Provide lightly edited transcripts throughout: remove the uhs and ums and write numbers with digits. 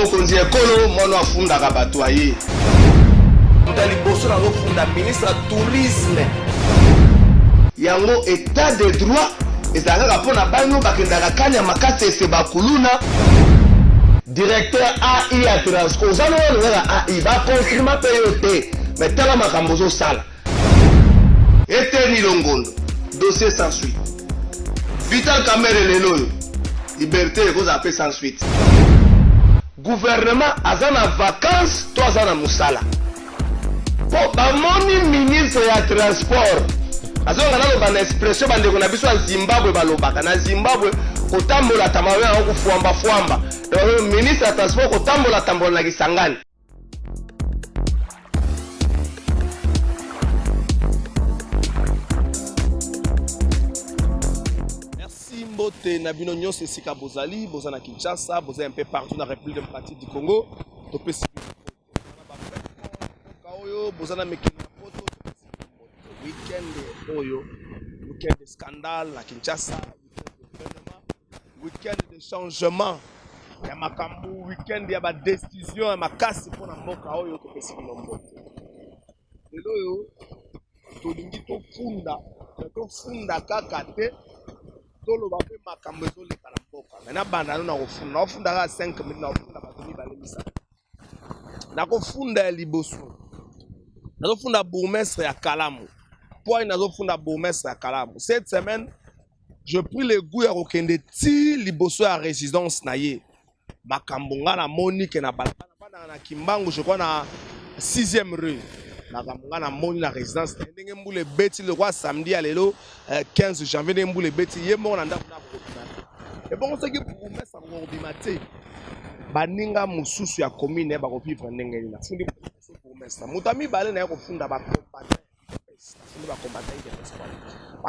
mokonzi ekolo mono afundaka bato aye. Mutali boso na funda ministre tourisme. Yango état de droit ezalaka mpona bano bakendaka kanya makasi ese bakuluna. Directeur AI ya Transco ozana wana AI bakonfirma mpe yo te mais tala makambo ozosala eteni longondo dossier sans suite. Vital Kamerhe lelo oyo liberté ekozala mpe sans suite. Gouvernement aza na vacances to aza na mosala po bamoni ministre ya transport azonga naloba na expression bandeko na biso ya Zimbabwe balobaka na Zimbabwe kotambola tamawe yango kufuamba fuamba. Donc ministre ya transport kotambola tambola na Kisangani. Merci mbote na bino nyonso esika bozali boza na Kinshasa boza un peu partout na République démocratique du Congo. Topesi oyo boza na mekeni na poto weekend oyo weekend de scandale na Kinshasa, weekend de changement ya makambo, weekend ya ba décision ya makasi pona mboka oyo topesi bino mbote. Lelo oyo tolingi tofunda kaka te toloba mpe makambo ezoleka na mboka. Mena banda na kofunda ofunda ka 5 minutes na ofunda bato mibale misala na kofunda ya liboso nazofunda bourgmestre ya Kalamu. Pourquoi nazofunda bourgmestre ya Kalamu? Cette semaine je pris le goût ya kokende ti liboso ya résidence na ye makambo nga na Monique na balabala na Kimbangu, je crois na 6e rue makambo nga na moni na résidence ndenge mbule beti le roi samedi ya lelo 15 janvier ndenge mbule beti ye mo na ndako na kokobima. Et bon ce qui bourgmestre ya kokobima te baninga mususu ya commune ba kovivre ndenge ni na fundi bourgmestre moto mibale na kofunda ba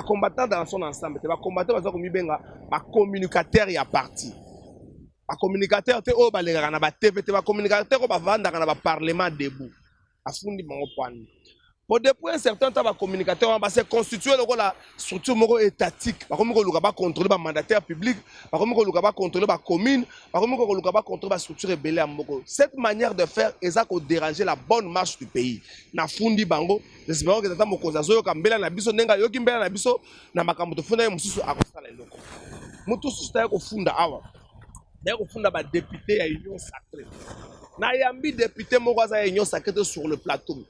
combattant dans son ensemble, ba combattant baza komibenga ba communicateur ya parti. Ba communicateur te o baleka na ba TV te ba communicateur ko ba vanda na ba parlement debout. Afundi bango pwani. Pour depuis un certain temps ba communicateur ba se constituer la structure moko étatique. Ba komi ko luka ba contrôler ba mandataire public, ba komi ko luka ba contrôler ba commune, ba komi ko luka ba contrôler ba structure rebelle moko. Cette manière de faire eza ko déranger la bonne marche du pays. Na fundi bango, j'espère que tata mokonza zoyo kambela na biso nenga yoki mbela na biso na makambo to funda ye mususu akosala eloko. Mutu susta ko funda awa. D'ailleurs ko funda ba député ya Union Sacrée. Na yambi député moko za Union Sacrée sur le plateau.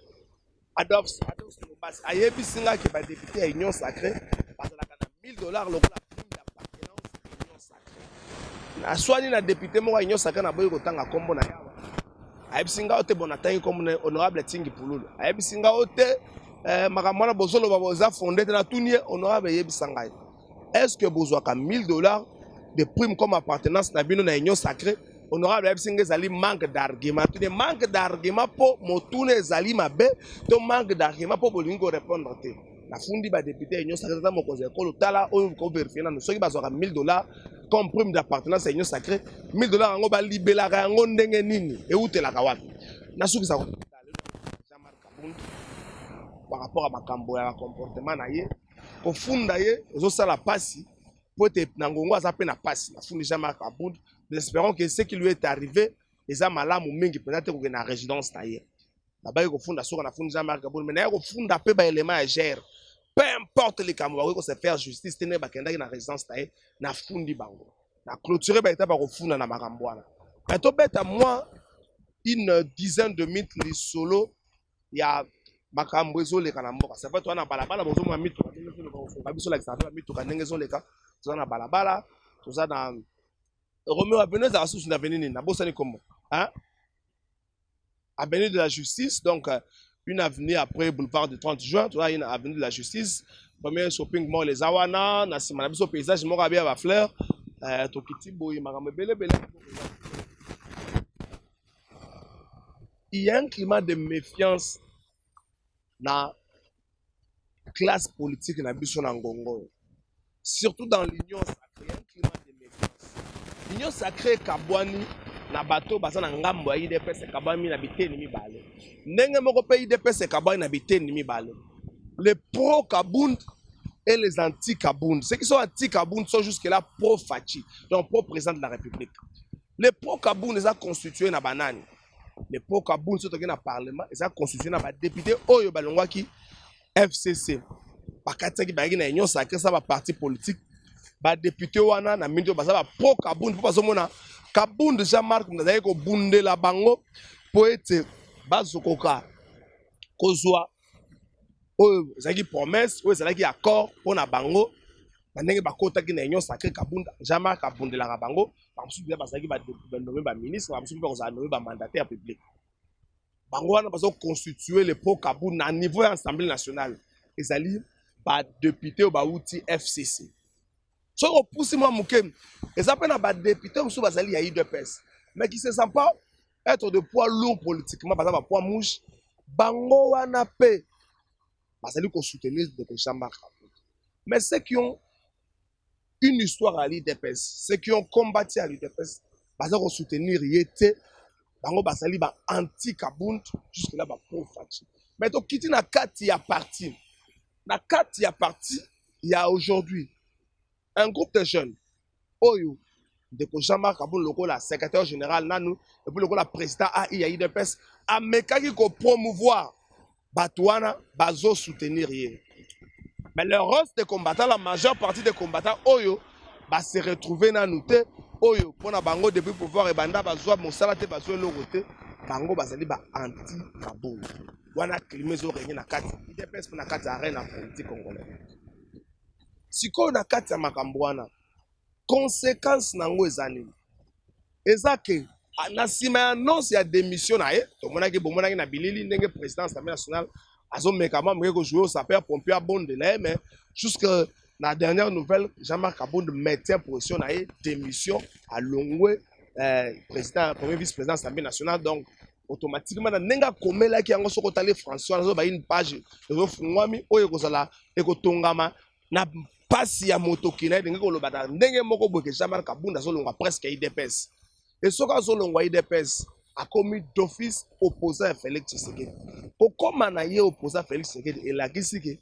Adolphe Lobas ayebi singa ke ba député ya Union Sacrée bazalaka na $1000 lokola prime d'appartenance à Union Sacrée. Na swani na député moko ya Union Sacrée na boyi kotanga kombo na yawa. Ayebi singa ote bonatangi kombo na honorable Tingi Pululu. Ayebi singa ote makambo na bozolo ba boza fondé na tunie honorable yebi sangai. Est-ce que bozwaka $1000 de prime comme appartenance na bino na Union Sacrée? Honorable Ebsinge zali manque d'argument. Tu ne manque d'argument pour motune zali mabe, tu manque d'argument pour bolingo répondre te. La fundi ba député Union Sacrée za mokonzi ekolo tala oyo ko vérifier na soki bazwaka $1000 comme prime d'appartenance à Union Sacrée. $1000 ngo ba libelaka ngo ndenge nini e utelaka wapi. Na soki sa Jean-Marc Kabund par rapport à makambo ya comportement na ye ko funda ye zo sala pasi pour te nangongo azape na pasi na fundi Jean-Marc Kabund. Nous espérons que ce qui lui est arrivé, les hommes là, peut-être qu'il y a une résidence d'ailleurs. Là-bas, il y a un fonds Jean-Marc Kabund, mais il y a un fonds d'appel par élément à gérer. Peu importe les Camerounais qui se faire justice, il y a une résidence d'ailleurs, il y a un fonds de bango. Il y a clôturé par étape au fond de Maramboana. Mais tout bête à moi, une dizaine de minutes, les solos, il y a Makambozo les Kanamboka. Ça fait toi, on a balabala, on a mis tout le monde, on a mis tout le monde, on a balabala, tout ça dans. Roméo Avenue à sous une avenue na bosani comment hein avenue de la justice, donc une avenue après boulevard du 30 juin, tu vois une avenue de la justice, premier shopping mall les awana na sima na biso paysage moko bien ba fleur to kiti boy makambo bele. Il y a un climat de méfiance na classe politique na biso na Ngongo, surtout dans l'Union Sacrée, un climat de méfiance. L'Union Sacrée Kabwani na bato baza na ngambo ya IDPS Kabwani na biteni mibale. Ndenge moko pe IDPS Kabwani na biteni mibale. Les pro-Kabund et les anti-Kabund. Ceux qui sont anti-Kabund sont jusque-là pro-Fachi, donc pro-président de la République. Les pro-Kaboun, ils ont constitué na banane. Les pro-Kaboun, ceux qui sont dans le Parlement, ils ont constitué na député Oyo Balongwaki FCC. Bakati qui bagina union sacrée ça va parti politique. Ba député wana na minto ba ça va pro-Kaboun pour pas mona Kaboun déjà marque na ko bunde la bango pour être bazokoka kozwa oyo ezaki promesse oyo ezalaki accord pour na bango. Ndenge bakotaki na union sacrée Kabunda jamais kabundelaka bango bamususu bia bazalaki banommé baministre bamususu bazala nommé bamandataire public bango wana bazo constituer le pro Kabunda na niveau ya assemblée nationale ezali badepute oyo bauti FCC soki opusi mwa moke eza mpe na badepute mosusu bazali ya UDPS mais qui se sent pas être de poids lourd politiquement baza bapoids mouche bango wana mpe bazali kosoutenir de Jean-Marc Kabunda. Mais ceux qui ont une histoire à l'UDPS, ceux qui ont combattu à l'UDPS, ils ont soutenir Yété, bango basali ba anti-Kabound, jusque là ba pro-Fachi. Mais donc, quitte na 4 y a parti. Na 4 y a parti, il y a aujourd'hui un groupe de jeunes, Oyo, de Jean-Marc Kabound, le secrétaire général Nanou, et puis le président AI à l'UDPS, a mécanique pour promouvoir Batouana, bazo soutenir Yé. Mais le reste des combattants, la majeure partie des combattants, Oyo, va se retrouver dans nous. Oyo, pour na bango depuis pouvoir et banda, bazwa mosalate, bazwa l'orote, bango bazali ba anti-Kabound. Wana klimezo régné na kati. Il dépêche pour na kati arène en politique congolaise. Si ko na kati ya makambo wana, conséquence nango ezali. Ezake, na sima ya annonce ya démission na ye, to monaki bomonaki na bilili ndenge président de l'Assemblée nationale. Azo mekama moko jouer au sapeur pompier à Bonde là mais jusque la dernière nouvelle Jean-Marc Kabound mettait pression na démission à Longwe président premier vice-président de l'Assemblée nationale donc automatiquement na nenga komela ki yango soko tale François azo ba une page de fungwami oyo kozala ekotongama na pasi ya motokina ndenge ko lobata ndenge moko boke Jean-Marc Kabound azo longa presque IDPS et soka azo longa IDPS a commis d'office opposé à Félix Tshisekedi. Comment na ye opposé à Félix Tshisekedi et la kisiki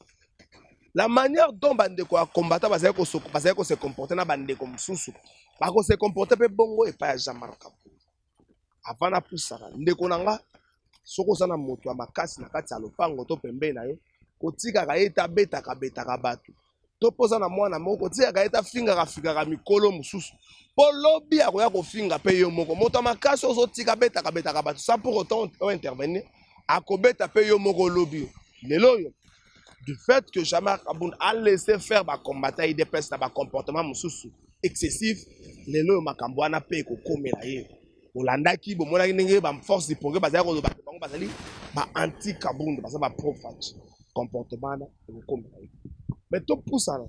la manière dont bandeko a combattre parce que se comporter na bandeko mususu ba ko se comporter pe bongo et pas Jean-Marc Kabound avant na pusaka ndeko nanga soko sana moto ya makasi na kati ya lopango to pembe na yo kotika ka eta beta ka batu to poza na mwana moko tia ka eta finga ka fika mikolo mususu po lobby akoya ko finga pe yo moko moto makasi ozo tika beta ka batu ça pour autant intervenir akobeta pe yo moko lobby lelo yo du fait que Jean-Marc Kabound a laissé faire ba combattre IDPS na ba comportement mususu excessif lelo makambo ana pe ko komela ye olandaki bo mona ndenge ba force de progrès bazali ko ba bango bazali ba anti Kabound bazali ba pro-Fachi comportement na ko komela ye mais tout pour ça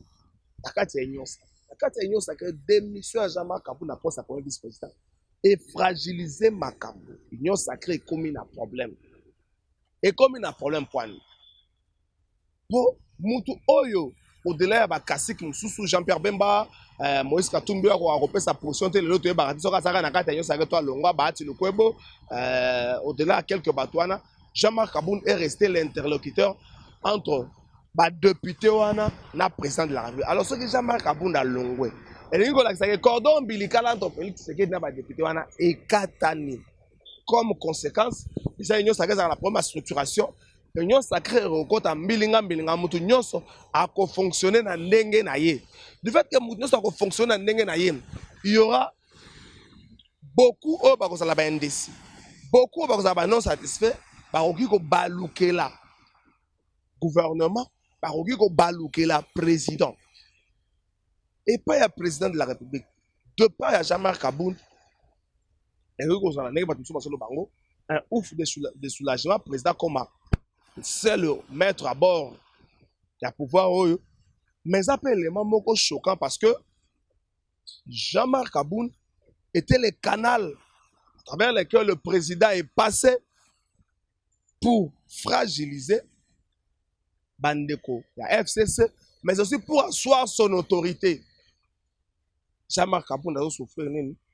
la carte est ignorante. La carte est ignorante que démission à Jean-Marc Kabound pour sa première vice-président et fragiliser Makambo. L'union sacrée est comme un problème. Et comme un problème point. Pour Moutou Oyo, au-delà de Kassik Moussou, Jean-Pierre Bemba, Moïse Katumbi, a repris sa position, l'autre est barré, sur la carte est ignorante, toi, Longa, Bahati, le Kwebo, au-delà de quelques batouana, Jean-Marc Kabound est resté l'interlocuteur entre ba député wana na président de la République. Alors ce que Jean-Marc Kabound a longwe. Et l'ingo la que cordon ombilical entre Félix Tshisekedi na ba député wana et katani. Comme conséquence, déjà union sacrée dans la première structuration, union sacrée rekota mbilinga mutu nyonso a ko fonctionner na ndenge na ye. Du fait que mutu nyonso a ko fonctionner na ndenge na ye, il y aura beaucoup au ba ko sala ba indécis. Beaucoup ba ko sala ba non satisfait, ba ko balukela gouvernement par ko balouke la président et pas le président de la République de pas ya Jean-Marc Kabound et ko zana nenge batu so bango un ouf de soulagement président comme c'est le mettre à bord ya pouvoir oyo mais ça peut élément moko choquant parce que Jean-Marc Kabound était le canal à travers lequel le président est passé pour fragiliser Bandeko, la FCC, mais aussi pour asseoir son autorité. Jean-Marc Kabound a souffert,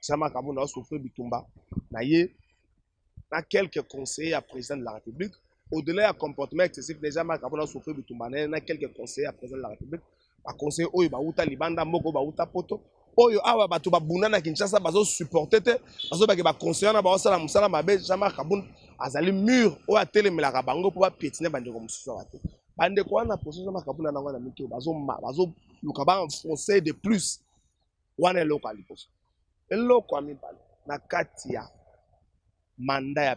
Jean-Marc Kabound a souffert Bitumba. Na quelques conseillers à président de la République. Au-delà du comportement excessif de Jean-Marc Kabound a souffert Bitumba. Na quelques conseillers à président de la République. A conseiller Oyo Bauta Libanda Moko Bauta Poto. oyo awa bato babunda na Kinshasa bazo supporter te bazo ba conseiller na ba sala musala mabe Jean-Marc Kabund azali mur oyo atelemelaka bango po ba piétiner bandeko mosusu wa te bandeko wana position Jean-Marc Kabund na ngwana mito bazo luka ba enfoncer de plus wana eloko aliposo eloko amibale na kati ya mandat ya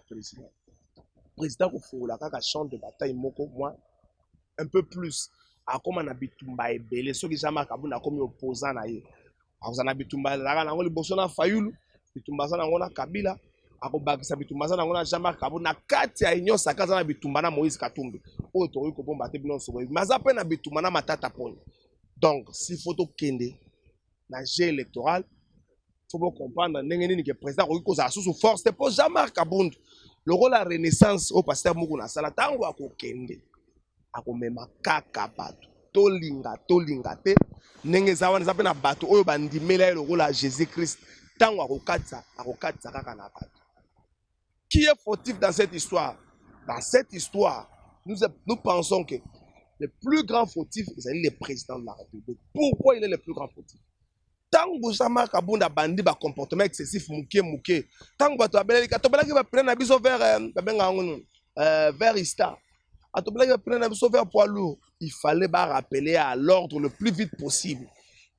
président kofungola kaka champ de bataille moko moi un peu plus akoma na bitumba ebele soki Jean-Marc Kabund akomi opposant na ye akozana bitumba zaka nango liboso na Fayulu bitumba za nango na Kabila akobakisa bitumba za nango na Jean-Marc Kabund na kati ya union sakaza na bitumba na Moïse Katumbi oyo tokoki kobomba te bino sobo maza pe na bitumba na Matata Ponyo. Donc si faut tokende na jeu électoral faut comprendre ndenge nini que président akoki kozala sous force te po Jean-Marc Kabund le rôle la renaissance au pasteur Muku na sala tango akokende akomema kaka bato tolinga te ndenge zawana zape na bato oyo bandimela le rôle à Jésus-Christ tango akokatsa kaka na bato. Qui est fautif dans cette histoire? Dans cette histoire, nous pensons que le plus grand fautif c'est le président de la République. Pourquoi il est le plus grand fautif? Tango Jean-Marc Kabund a bandi ba comportement excessif muke tango bato abeleli katobelaki ba prendre na biso vers Ista atobelaki ba prendre na biso vers poids lourd. Il fallait ba rappeler à l'ordre le plus vite possible.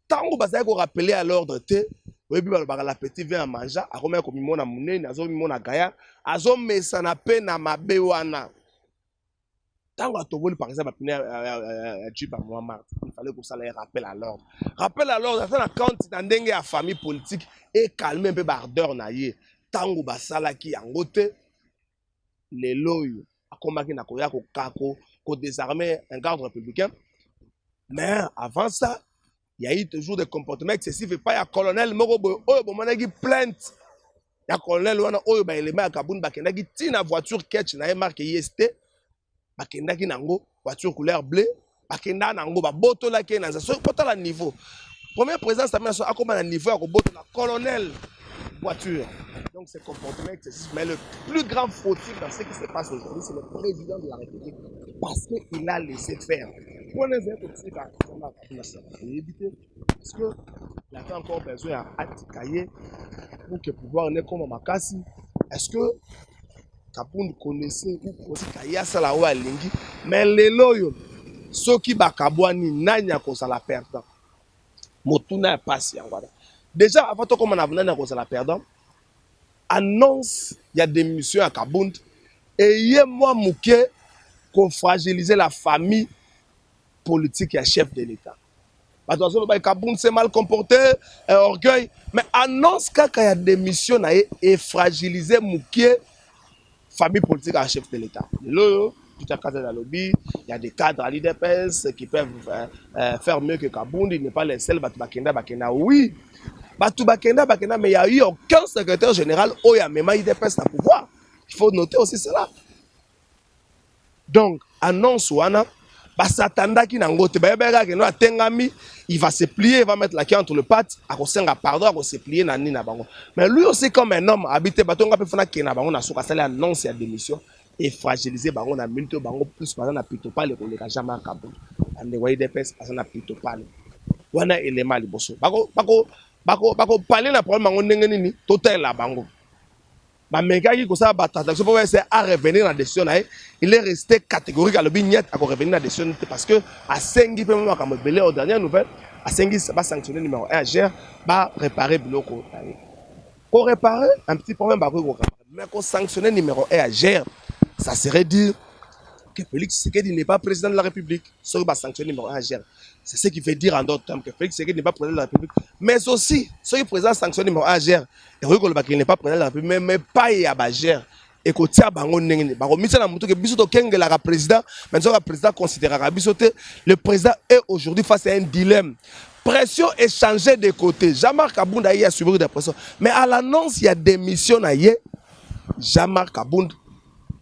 Tango bazali ko rappeler à l'ordre te oyebi ba la petite vient à manger akomeka ko mimona munene azo mimona gaya azo mesa na pe na mabe wana. Tango atoboli par exemple Jeep à Mohamed, il fallait que ça les rappel à l'ordre. Rappel à l'ordre, ça na quand dans ndenge ya famille politique et calmer un peu bardeur na ye. Tango basala ki yangote les loyo akomaki na koya ko kako ko désarmer un garde républicain. Mais avant ça, il y a eu toujours des comportements excessifs et pas ya colonel Morobo oyo bomonaki plainte. Ya colonel wana oyo ba élément ya Kabund bakendaki tina voiture catch na marque IST. Bakendaki nango voiture couleur bleu bakenda nango ba botola ke na so kotala niveau premier président Samuel so akoma na niveau ya ko botola colonel voiture. Donc c'est comportement excessif, mais le plus grand fautif dans ce qui se passe aujourd'hui c'est le président de la République parce qu'il a laissé faire. Pour les autres c'est éviter parce que il a encore besoin à atikaye pour que pouvoir ne comme makasi. Est-ce que Kabund connaissait ou Kaya sala wa lingi mais lelo yo soki bakabwani nanya ko sala perdant motuna passe yangwana déjà avant to comme on a nanya ko sala perdant annonce il y a des missions à Kabund et yé moi muke qu'on fragiliser la famille politique et chef de l'État. Attention, Kabund s'est mal comporté, orgueil, mais annonce qu'il y a des missions et fragiliser muke famille politique à chef de l'État. Il y a des cadres à l'IDPS qui peuvent faire mieux que Kabund. Il n'est pas les seuls. Oui, mais il n'y a eu aucun secrétaire général où il y a même l'IDPS à pouvoir. Il faut noter aussi cela. Donc, annonce Wana, il va se plier, il va mettre la queue entre le pattes, il va se plier. Mais lui aussi, comme un homme habité, il va annonce la démission et fragiliser la militaire, plus par exemple, plutôt pas les Jean-Marc Kabund. Il des pèses, plutôt pas les éléments. Bako parler la problème, total la bango. Mais quand il a revenir dans la décision, il est resté catégorique à l'obignet à revenir dans la décision parce que à Sengi, comme belé aux dernières nouvelles, à Sengi, va sanctionner numéro 1 GR, va réparer bloco. Pour réparer un petit problème, mais pour sanctionner numéro 1 à GR, ça serait dire que Félix Tshisekedi n'est pas président de la République, sauf va sanctionner numéro 1 à GR. C'est ce qui veut dire en d'autres termes que Félix Tshisekedi n'est pas président de la République. Mais aussi, ce qui est président sanction numéro 1 GR, et qu'il n'est pas président de la République, mais pas y a GR. Et que tia bango nengene. Bako mitsa na muto ke biso to kengela ka président, mais le président considérera bisote. Le président est aujourd'hui face à un dilemme. Pression échangée de côtés. Jean-Marc Kabund a subi des pressions. Mais à l'annonce, il y a des missions à y. Jean-Marc Kabund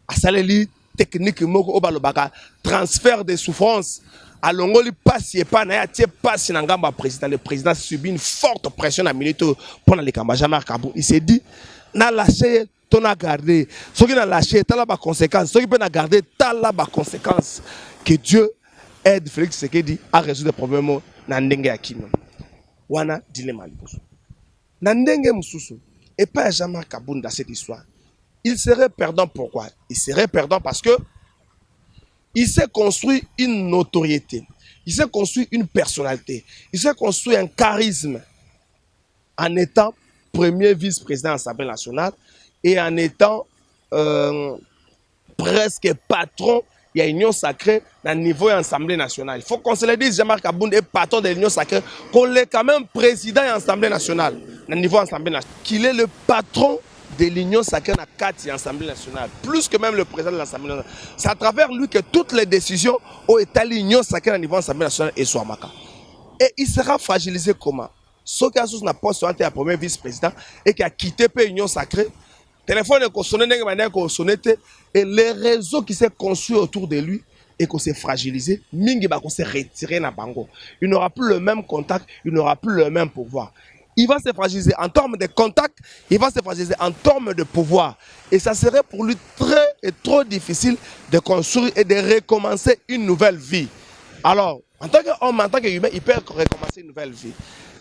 a salé technique moko obalobaka transfert de souffrance. À l'ongoli passe pas na tie passe na ngamba président. Le président subit une forte pression à minute pendant les combats. Jean-Marc Kabund il s'est dit na lâché ton a gardé. Ceux qui n'a lâché t'as la conséquence. Ceux qui peuvent garder t'as la conséquence. Que Dieu aide Félix Tshisekedi à résoudre les problèmes na ndenge ya kino. wana dilemme liboso. Na ndenge mususu et pas Jean-Marc Aboun dans cette histoire. Il serait perdant pourquoi? Il serait perdant parce que il s'est construit une notoriété, il s'est construit une personnalité, il s'est construit un charisme en étant premier vice-président de l'Assemblée nationale et en étant presque patron il y a union sacrée dans le niveau de l'Assemblée nationale. Il faut qu'on se le dise, Jean-Marc Aboun est patron de l'union sacrée, qu'on est quand même président de l'Assemblée nationale, dans le niveau de l'Assemblée nationale, qu'il est le patron de l'union sacrée dans l'Assemblée nationale, plus que même le président de l'Assemblée nationale. C'est à travers lui que toutes les décisions ont été l'union sacrée dans le niveau de l'Assemblée nationale et soit Maka. Et il sera fragilisé comment? Ce qui a sous la poste sur un premier vice-président et qui a quitté l'union sacrée, téléphone est sonné, et les réseaux qui s'est construit autour de lui et qu'on s'est fragilisé, mingi ba qu'on s'est retiré na bango. Il n'aura plus le même contact, il n'aura plus le même pouvoir. Il va se fragiliser en termes de contact, il va se fragiliser en termes de pouvoir. Et ça serait pour lui très et trop difficile de construire et de recommencer une nouvelle vie. Alors, en tant qu'homme, en tant qu'humain, il peut recommencer une nouvelle vie.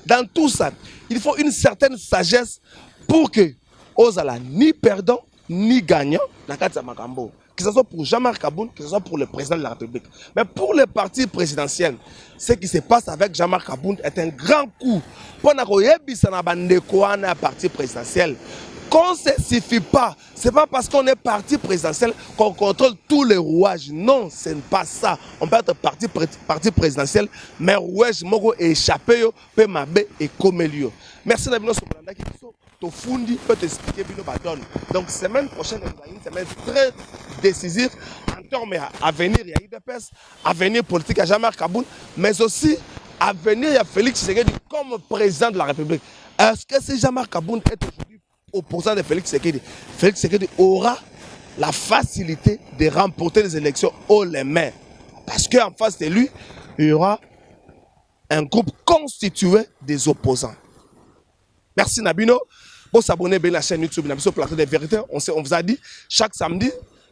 Dans tout ça, il faut une certaine sagesse pour que Ozala ni perdant ni gagnant dans Katia Makambo. Que ce soit pour Jean-Marc Aboun, que ce soit pour le président de la République. Mais pour les partis présidentiels, ce qui se passe avec Jean-Marc Aboun est un grand coup. Pour un parti présidentiel, qu'on ne se suffit pas. Ce n'est pas parce qu'on est parti présidentiel qu'on contrôle tous les rouages. Non, ce n'est pas ça. On peut être parti présidentiel, mais rouage mogo échappé, peut m'abbé et comme lieu. Merci Nabino Sobranda qui to fundi peut expliquer bino badon. Donc semaine prochaine une semaine très décisive en termes à venir il y a UDPS, à venir politique à Jean-Marc Aboun, mais aussi à venir il y a Félix Tshisekedi comme président de la République. Est-ce que si Jean-Marc Aboun est aujourd'hui opposant de Félix Tshisekedi aura la facilité de remporter les élections haut les mains? Parce qu'en face de lui, il y aura un groupe constitué des opposants. Merci Nabino. Pour s'abonner à la chaîne YouTube Nabino Plateau des Vérités, on vous a dit chaque samedi,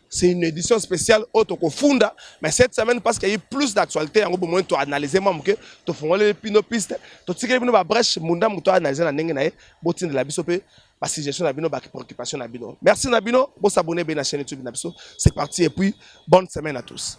c'est une édition spéciale Otoko Funda. Mais cette semaine, parce qu'il y a eu plus d'actualité, on va analyser même que tu fais les pinopistes, tu sais que nous va brèche, munda muto analyser la nengenae, botin de la bisope, parce que gestion Nabino, préoccupation Nabino. Merci Nabino. Pour s'abonner à la chaîne YouTube Nabino. C'est parti et puis bonne semaine à tous.